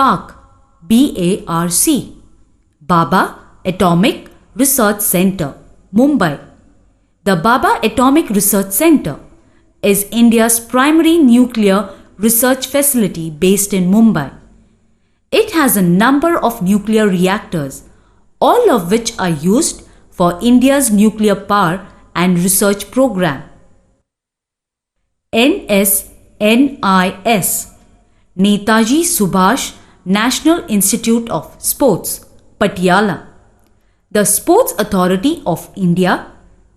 BARC, BARC, Bhabha Atomic Research Centre, Mumbai. The Bhabha Atomic Research Centre is India's primary nuclear research facility based in Mumbai. It has a number of nuclear reactors, all of which are used for India's nuclear power and research program. NSNIS, Netaji Subhash National Institute of Sports, Patiala. The Sports Authority of India,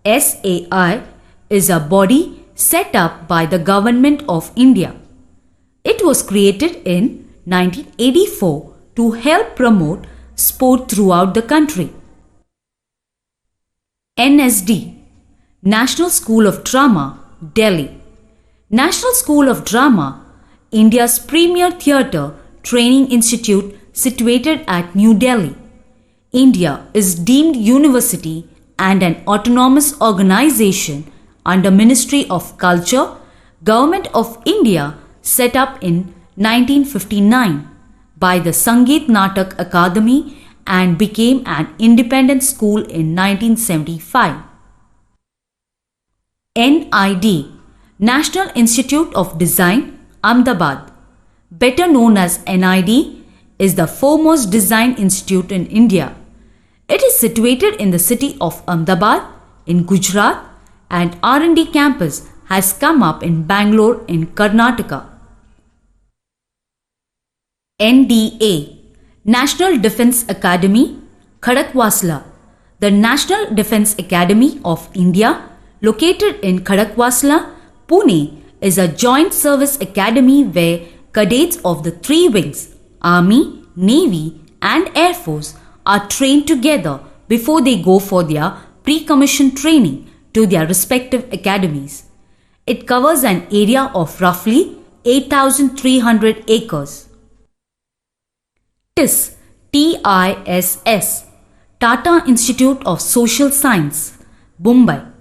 SAI, is a body set up by the Government of India. It was created in 1984 to help promote sport throughout the country. NSD, National School of Drama, Delhi. National School of Drama, India's premier theatre training institute situated at New Delhi. India is deemed university and an autonomous organization under Ministry of Culture, Government of India, set up in 1959 by the Sangeet Natak Academy and became an independent school in 1975. NID, National Institute of Design, Ahmedabad, better known as NID, is the foremost design institute in India. It is situated in the city of Ahmedabad in Gujarat, and R&D campus has come up in Bangalore in Karnataka. NDA, National Defence Academy, Khadakwasla. The National Defence Academy of India, located in Khadakwasla, Pune, is a joint service academy where cadets of the three wings, Army, Navy and Air Force, are trained together before they go for their pre-commissioned training to their respective academies. It covers an area of roughly 8,300 acres. TISS, TISS, Tata Institute of Social Science, Mumbai.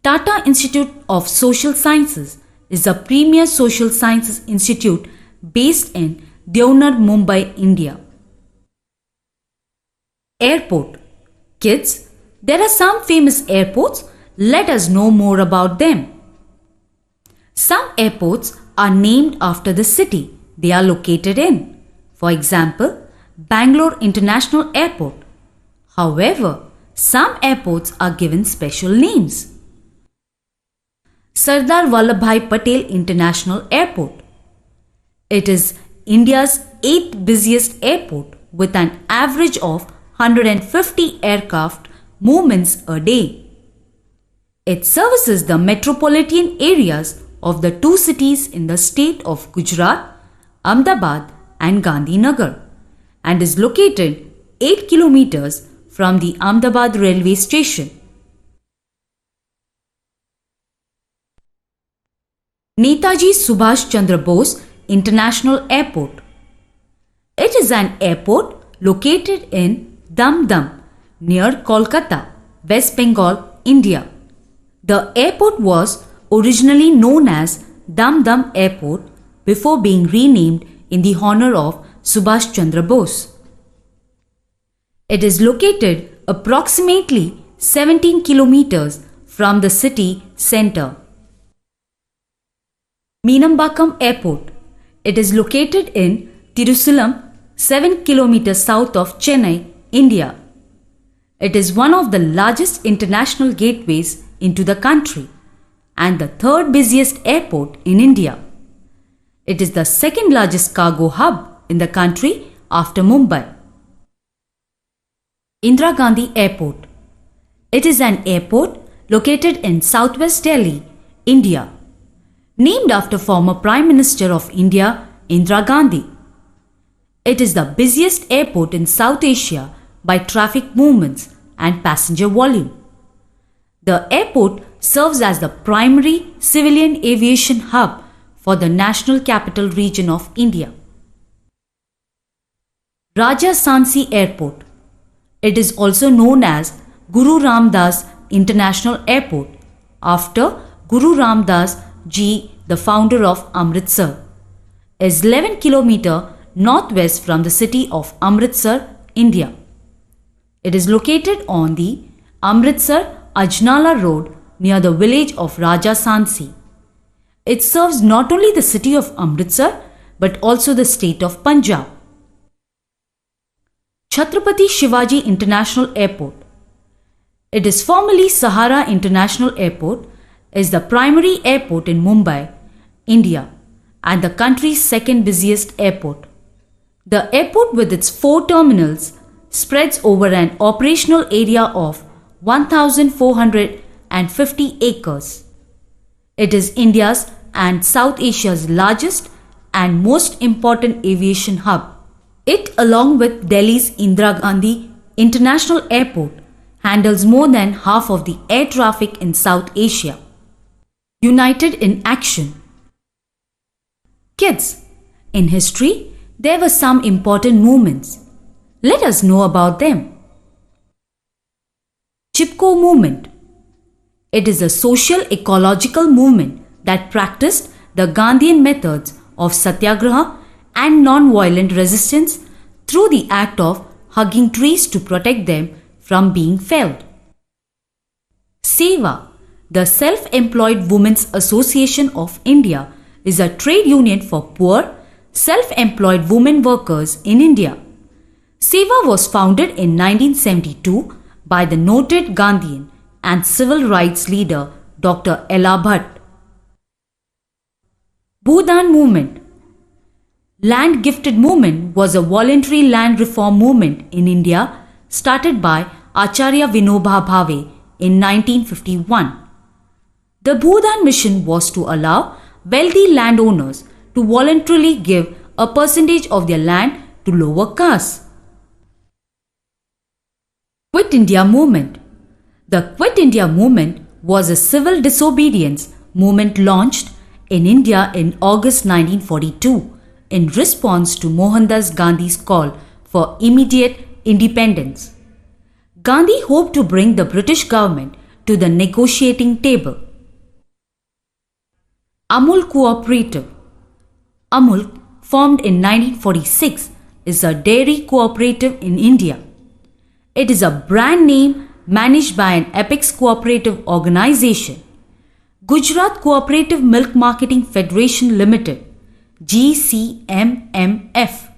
Tata Institute of Social Sciences is a premier social sciences institute based in Deonar, Mumbai, India. Airport. Kids, there are some famous airports. Let us know more about them. Some airports are named after the city they are located in. For example, Bangalore International Airport. However, some airports are given special names. Sardar Vallabhbhai Patel International Airport. It is India's 8th busiest airport with an average of 150 aircraft movements a day. It services the metropolitan areas of the two cities in the state of Gujarat, Ahmedabad and Gandhinagar, and is located 8 kilometers from the Ahmedabad railway station. Netaji Subhash Chandra Bose International Airport. It is an airport located in Dum near Kolkata, West Bengal, India. The airport was originally known as Dum Airport before being renamed in the honor of Subhash Chandra Bose. It is located approximately 17 kilometers from the city centre. Meenambakam Airport. It is located in Tirusulam, 7 kilometers south of Chennai, India. It is one of the largest international gateways into the country and the third busiest airport in India. It is the second largest cargo hub in the country after Mumbai. Indira Gandhi Airport. It is an airport located in southwest Delhi, India, named after former Prime Minister of India, Indira Gandhi. It is the busiest airport in South Asia by traffic movements and passenger volume. The airport serves as the primary civilian aviation hub for the National Capital Region of India. Raja Sansi Airport. It is also known as Guru Ramdas International Airport after Guru Ramdas Ji, the founder of Amritsar, is 11 km northwest from the city of Amritsar, India. It is located on the Amritsar-Ajnala road near the village of Raja Sansi. It serves not only the city of Amritsar but also the state of Punjab. Chhatrapati Shivaji International Airport. It is formerly Sahara International Airport, is the primary airport in Mumbai, India, and the country's second busiest airport. The airport with its 4 terminals spreads over an operational area of 1,450 acres. It is India's and South Asia's largest and most important aviation hub. It, along with Delhi's Indira Gandhi International Airport, handles more than half of the air traffic in South Asia. United in action. Kids, in history, there were some important movements. Let us know about them. Chipko movement. It is a social ecological movement that practiced the Gandhian methods of satyagraha and non-violent resistance through the act of hugging trees to protect them from being felled. SEWA, the Self-Employed Women's Association of India, is a trade union for poor, self-employed women workers in India. SEWA was founded in 1972 by the noted Gandhian and civil rights leader Dr. Ella Bhatt. Bhudan movement. Land gifted movement was a voluntary land reform movement in India started by Acharya Vinoba Bhave in 1951. The Bhudan mission was to allow wealthy landowners to voluntarily give a percentage of their land to lower castes. Quit India movement. The Quit India movement was a civil disobedience movement launched in India in August 1942 in response to Mohandas Gandhi's call for immediate independence. Gandhi hoped to bring the British government to the negotiating table. Amul Cooperative. Amul, formed in 1946, is a dairy cooperative in India. It is a brand name managed by an apex cooperative organization, Gujarat Cooperative Milk Marketing Federation Limited, GCMMF,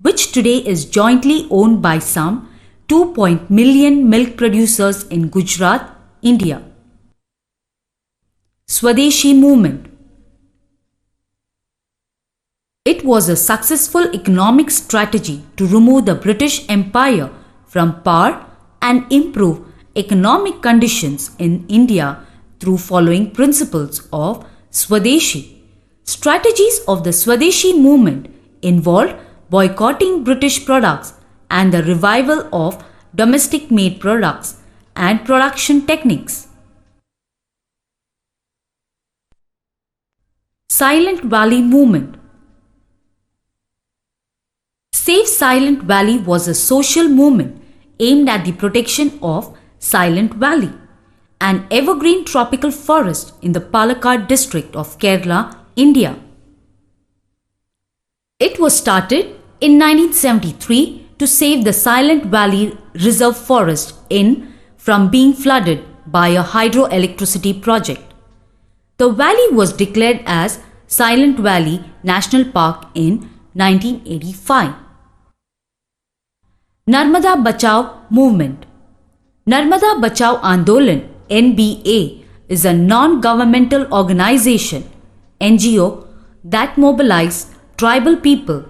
which today is jointly owned by some 2 million milk producers in Gujarat, India. Swadeshi movement. It was a successful economic strategy to remove the British Empire from power and improve economic conditions in India through following principles of Swadeshi. Strategies of the Swadeshi movement involved boycotting British products and the revival of domestic-made products and production techniques. Silent Valley movement. Save Silent Valley was a social movement aimed at the protection of Silent Valley, an evergreen tropical forest in the Palakkad district of Kerala, India. It was started in 1973 to save the Silent Valley Reserve Forest from being flooded by a hydroelectricity project. The valley was declared as Silent Valley National Park in 1985. Narmada Bachao movement. Narmada Bachao Andolan (NBA) is a non-governmental organization (NGO) that mobilized tribal people,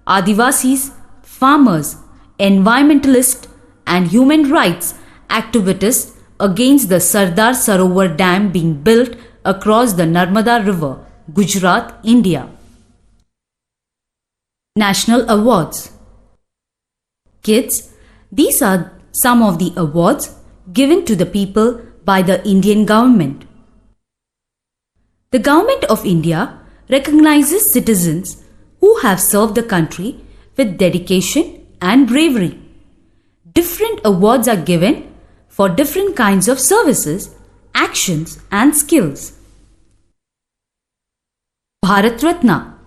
Adivasis, farmers, environmentalists, and human rights activists against the Sardar Sarovar Dam being built across the Narmada River, Gujarat, India. National Awards. Kids, these are some of the awards given to the people by the Indian government. The Government of India recognizes citizens who have served the country with dedication and bravery. Different awards are given for different kinds of services, actions, and skills. Bharat Ratna.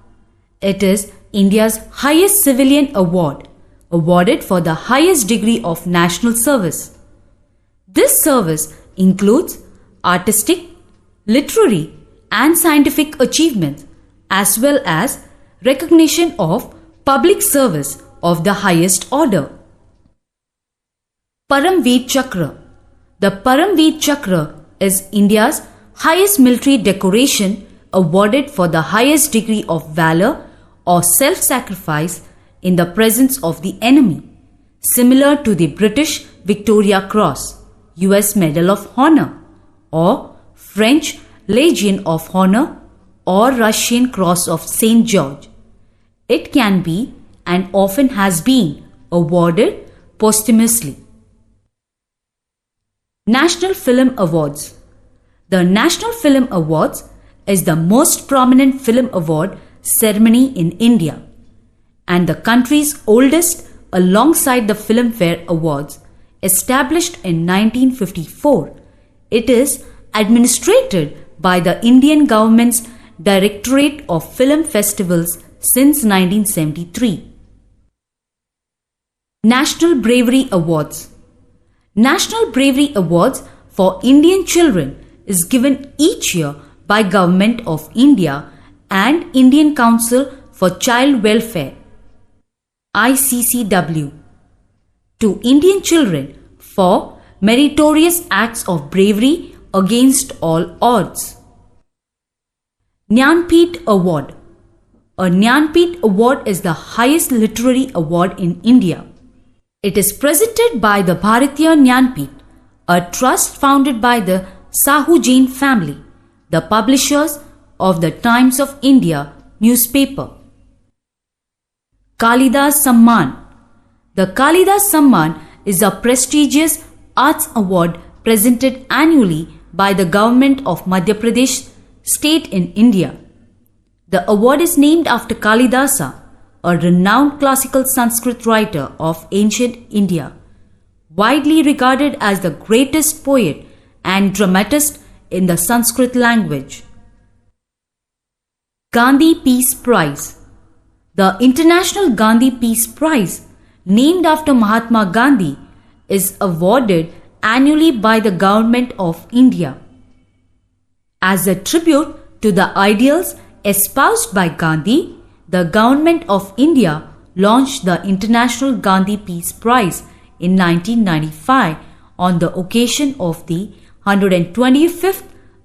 It is India's highest civilian award, awarded for the highest degree of national service. This service includes artistic, literary, and scientific achievements, as well as recognition of public service of the highest order. Paramveer Chakra. The Paramveer Chakra is India's highest military decoration awarded for the highest degree of valor or self-sacrifice in the presence of the enemy, similar to the British Victoria Cross, US Medal of Honor, or French Legion of Honor, or Russian Cross of St. George. It can be and often has been awarded posthumously. National Film Awards. The National Film Awards is the most prominent film award ceremony in India and the country's oldest alongside the Filmfare Awards, established in 1954. It is administered by the Indian government's Directorate of Film Festivals since 1973. National Bravery Awards. National Bravery Awards for Indian children is given each year by Government of India and Indian Council for Child Welfare (ICCW) to Indian children for meritorious acts of bravery against all odds. Jnanpith Award. A Jnanpith Award is the highest literary award in India. It is presented by the Bharatiya Jnanpith, a trust founded by the Sahu Jain family, the publishers of the Times of India newspaper. Kalidas Samman. The Kalidas Samman is a prestigious arts award presented annually by the government of Madhya Pradesh state in India. The award is named after Kalidasa, a renowned classical Sanskrit writer of ancient India, widely regarded as the greatest poet and dramatist in the Sanskrit language. Gandhi Peace Prize. The International Gandhi Peace Prize, named after Mahatma Gandhi, is awarded annually by the Government of India. As a tribute to the ideals espoused by Gandhi, the Government of India launched the International Gandhi Peace Prize in 1995 on the occasion of the 125th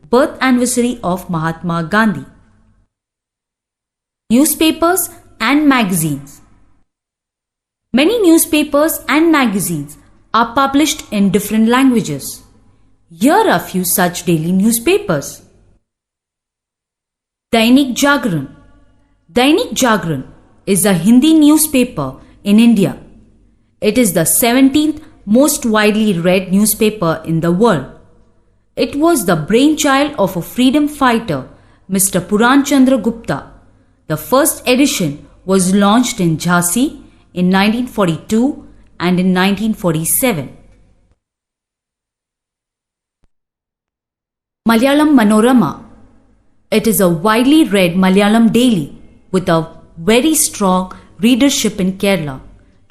birth anniversary of Mahatma Gandhi. Newspapers and magazines. Many newspapers and magazines are published in different languages. Here are a few such daily newspapers. Dainik Jagran. Dainik Jagran is a Hindi newspaper in India. It is the 17th most widely read newspaper in the world. It was the brainchild of a freedom fighter, Mr. Puran Chandra Gupta. The first edition was launched in Jhansi in 1942 and in 1947. Malayalam Manorama. It is a widely read Malayalam daily with a very strong readership in Kerala,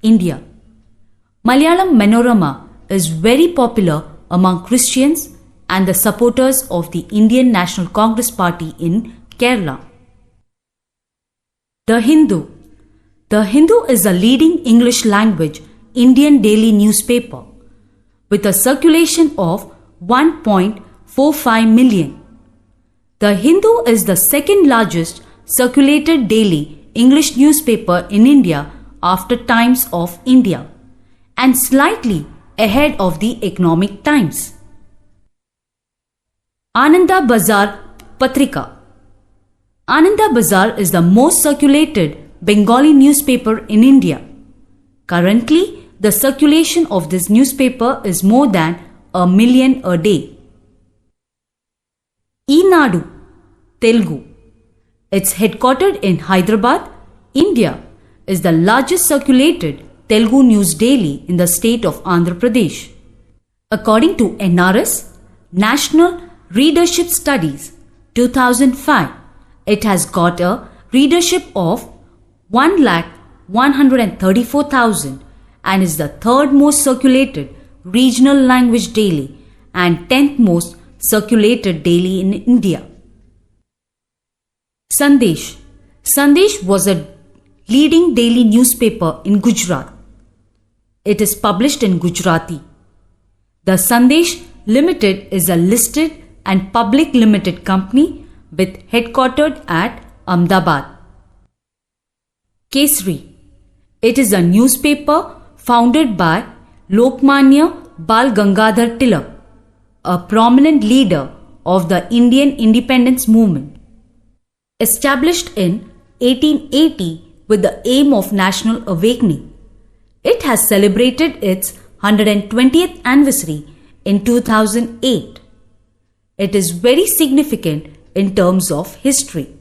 India. Malayalam Manorama is very popular among Christians and the supporters of the Indian National Congress Party in Kerala. The Hindu. The Hindu is a leading English language Indian daily newspaper with a circulation of 1.45 million. The Hindu is the second largest circulated daily English newspaper in India after Times of India and slightly ahead of the Economic Times. Ananda Bazar Patrika. Ananda Bazar is the most circulated Bengali newspaper in India. Currently, the circulation of this newspaper is more than 1 million a day. Eenadu, Telugu. It's headquartered in Hyderabad, India, is the largest circulated Telugu news daily in the state of Andhra Pradesh. According to NRS, National Readership Studies 2005, it has got a readership of 1,134,000 and is the third most circulated regional language daily and 10th most circulated daily in India. Sandesh. Sandesh was a leading daily newspaper in Gujarat. It is published in Gujarati. The Sandesh Limited is a listed and public limited company with headquartered at Ahmedabad. Kesari. It is a newspaper founded by Lokmanya Bal Gangadhar Tilak, a prominent leader of the Indian independence movement. Established in 1880 with the aim of national awakening, it has celebrated its 120th anniversary in 2008. It is very significant in terms of history.